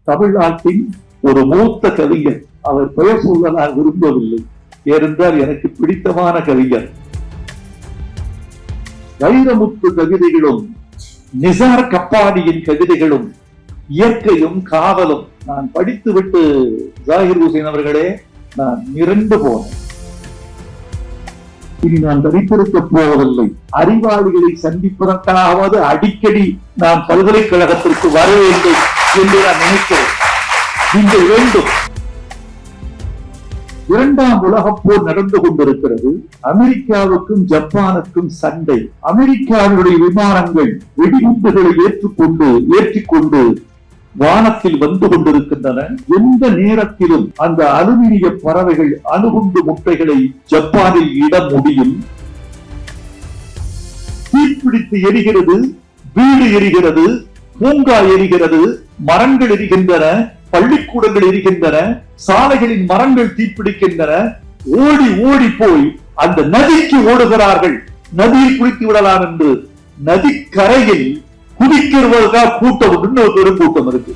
தமிழ்நாட்டின் ஒரு மூத்த கவிஞர். அவர் பெயர் சொல்ல நான் விரும்பவில்லை, ஏனென்றால் எனக்கு பிடித்தமான கவிஞர். வைரமுத்து கவிதைகளும் நிசார் கப்பாடியின் கவிதைகளும் இயற்கையும் காவலும் நான் படித்துவிட்டு ஜாகிர் ஹுசைன் அவர்களே நான் மிரண்டு போனேன். இனி நான் தரித்திருக்க போவதில்லை. அறிவாளிகளை சந்திப்பதற்காவது அடிக்கடி நான் பல்கலைக்கழகத்திற்கு வர வேண்டும் என்று நான் நினைக்கிறேன். நீங்கள் வேண்டும். இரண்டாம் உலகப் போர் நடந்து கொண்டிருக்கிறது. அமெரிக்காவுக்கும் ஜப்பானுக்கும் சண்டை. அமெரிக்காவுடைய விமானங்கள் வெடிகுண்டுகளை ஏற்றிக்கொண்டு வானத்தில் வந்து கொண்டிருக்கின்றன. எந்த நேரத்திலும் அந்த அலுமினிய பறவைகள் அணுகுண்டு முட்டைகளை ஜப்பானில் இட முடியும். தீப்பிடித்து எரிகிறது, வீடு எரிகிறது, பூங்கா எரிகிறது, மரங்கள் எரிகின்றன, பள்ளிக்கூடங்கள் எரிகின்றன, சாலைகளின் மரங்கள் தீப்பிடிக்கின்றன. ஓடி ஓடி போய் அந்த நதிக்கு ஓடுகிறார்கள், நதியில் குளித்து விடலாம் என்று. நதிக்கரையில் குடிக்கிறவர்களுக்காக கூட்டம், இன்னொரு பெரும் கூட்டம் இருக்கு.